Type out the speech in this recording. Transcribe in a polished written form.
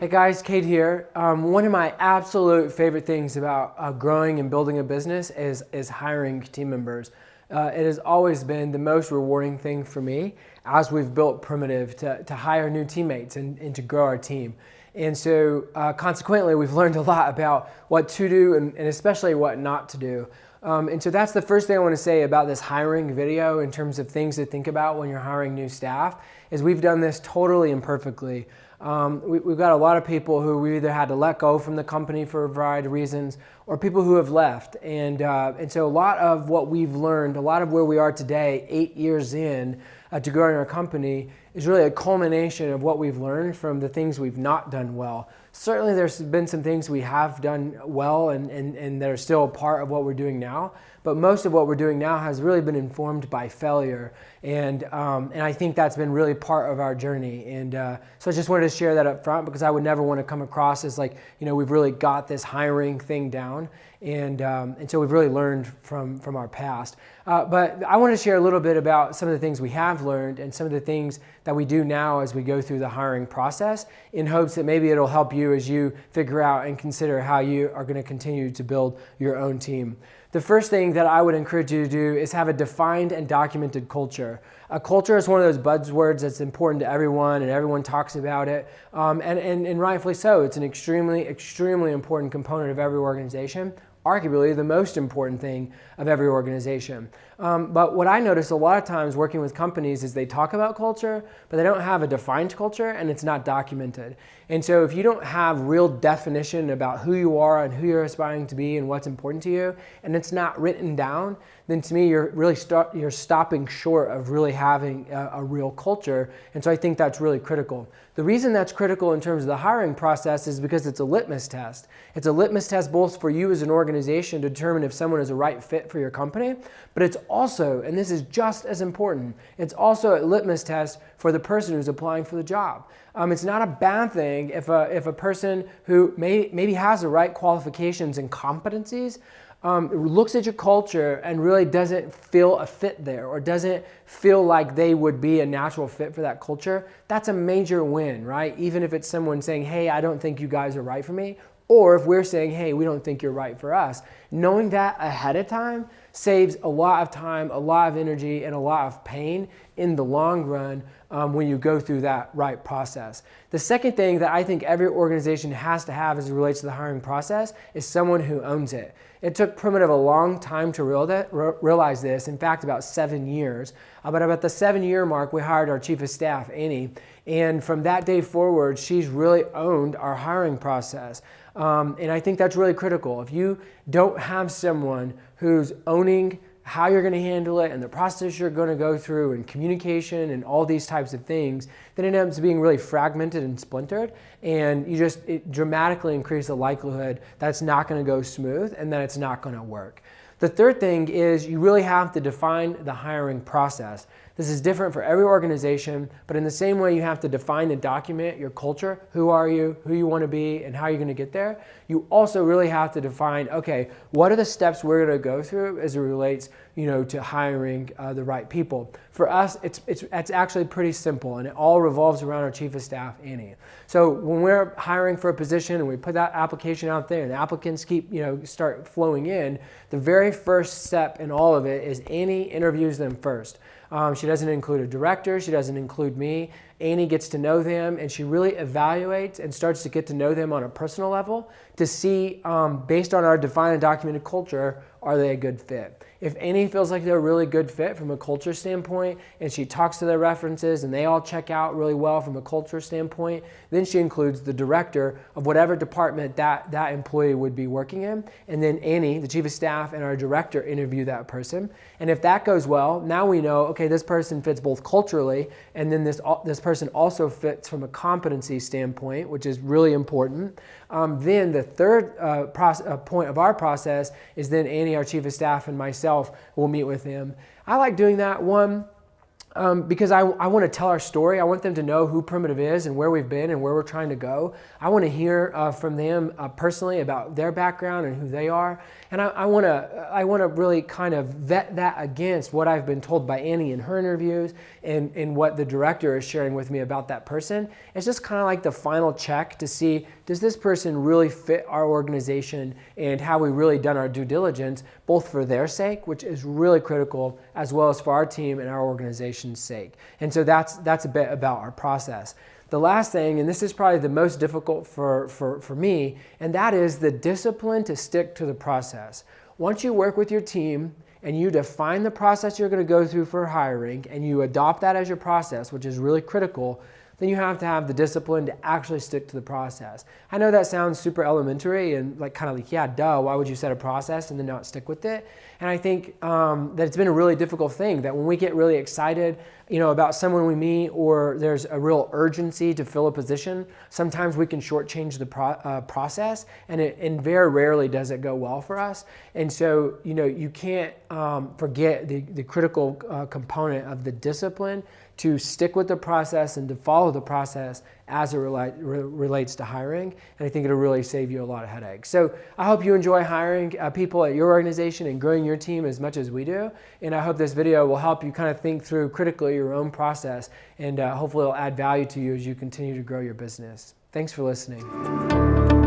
Hey guys, Kate here. One of my absolute favorite things about growing and building a business is hiring team members. It has always been the most rewarding thing for me as we've built Primitive to hire new teammates and to grow our team. And so consequently, we've learned a lot about what to do and especially what not to do. And so that's the first thing I want to say about this hiring video in terms of things to think about when you're hiring new staff, is we've done this totally imperfectly. We've got a lot of people who we either had to let go from the company for a variety of reasons, or people who have left. And so a lot of what we've learned, a lot of where we are today, 8 years in to growing our company, is really a culmination of what we've learned from the things we've not done well. Certainly there's been some things we have done well and that are still a part of what we're doing now, but most of what we're doing now has really been informed by failure. And I think that's been really part of our journey. And so I just wanted to share that up front, because I would never want to come across as like, we've really got this hiring thing down. And so we've really learned from our past. But I want to share a little bit about some of the things we have learned and some of the things that we do now as we go through the hiring process, in hopes that maybe it'll help you as you figure out and consider how you are going to continue to build your own team. The first thing that I would encourage you to do is have a defined and documented culture. A culture is one of those buzzwords that's important to everyone, and everyone talks about it, and rightfully so. It's an extremely, extremely important component of every organization, arguably the most important thing of every organization. But what I notice a lot of times working with companies is they talk about culture, but they don't have a defined culture, and it's not documented. And so if you don't have real definition about who you are and who you're aspiring to be and what's important to you, and it's not written down, then to me you're stopping short of really having a real culture. And so I think that's really critical. The reason that's critical in terms of the hiring process is because it's a litmus test. It's a litmus test both for you as an organization to determine if someone is a right fit for your company, but it's also, and this is just as important, it's also a litmus test for the person who's applying for the job. It's not a bad thing if a person who maybe has the right qualifications and competencies looks at your culture and really doesn't feel a fit there, or doesn't feel like they would be a natural fit for that culture. That's a major win, right? Even if it's someone saying, hey, I don't think you guys are right for me, or if we're saying, hey, we don't think you're right for us. Knowing that ahead of time saves a lot of time, a lot of energy, and a lot of pain in the long run when you go through that right process. The second thing that I think every organization has to have as it relates to the hiring process is someone who owns it. It took Primitive a long time to realize this, in fact about 7 years. But about the 7-year mark, we hired our chief of staff, Annie. And from that day forward, she's really owned our hiring process. And I think that's really critical. If you don't have someone who's owning how you're going to handle it and the process you're going to go through and communication and all these types of things, then it ends up being really fragmented and splintered, and it dramatically increases the likelihood that it's not going to go smooth and that it's not going to work. The third thing is you really have to define the hiring process. This is different for every organization, but in the same way you have to define and document your culture, who are you, who you want to be, and how you're going to get there, you also really have to define, okay, what are the steps we're going to go through as it relates to hiring the right people. For us, it's actually pretty simple, and it all revolves around our chief of staff, Annie. So when we're hiring for a position and we put that application out there and the applicants start flowing in, the very first step in all of it is Annie interviews them first. She doesn't include a director, she doesn't include me. Annie gets to know them, and she really evaluates and starts to get to know them on a personal level to see, based on our defined and documented culture, are they a good fit? If Annie feels like they're a really good fit from a culture standpoint, and she talks to their references and they all check out really well from a culture standpoint, then she includes the director of whatever department that employee would be working in. And then Annie, the chief of staff, and our director interview that person. And if that goes well, now we know, okay, this person fits both culturally, and then this person also fits from a competency standpoint, which is really important. Then the third point of our process is then Annie, our chief of staff, and myself will meet with him. I like doing that, one, because I want to tell our story. I want them to know who Primitive is and where we've been and where we're trying to go. I want to hear from them personally about their background and who they are. And I want to really kind of vet that against what I've been told by Annie in her interviews and what the director is sharing with me about that person. It's just kind of like the final check to see, does this person really fit our organization, and have we really done our due diligence, both for their sake, which is really critical, as well as for our team and our organization's sake. And so that's a bit about our process. The last thing, and this is probably the most difficult for me, and that is the discipline to stick to the process. Once you work with your team and you define the process you're going to go through for hiring, and you adopt that as your process, which is really critical, then you have to have the discipline to actually stick to the process. I know that sounds super elementary and kind of like, yeah, duh, why would you set a process and then not stick with it? And I think that it's been a really difficult thing, that when we get really excited, about someone we meet, or there's a real urgency to fill a position, sometimes we can shortchange the process, and very rarely does it go well for us. And so, you can't forget the critical component of the discipline to stick with the process and to follow the process as it relates to hiring. And I think it'll really save you a lot of headaches. So I hope you enjoy hiring people at your organization and growing your team as much as we do. And I hope this video will help you kind of think through critically your own process, and hopefully it'll add value to you as you continue to grow your business. Thanks for listening.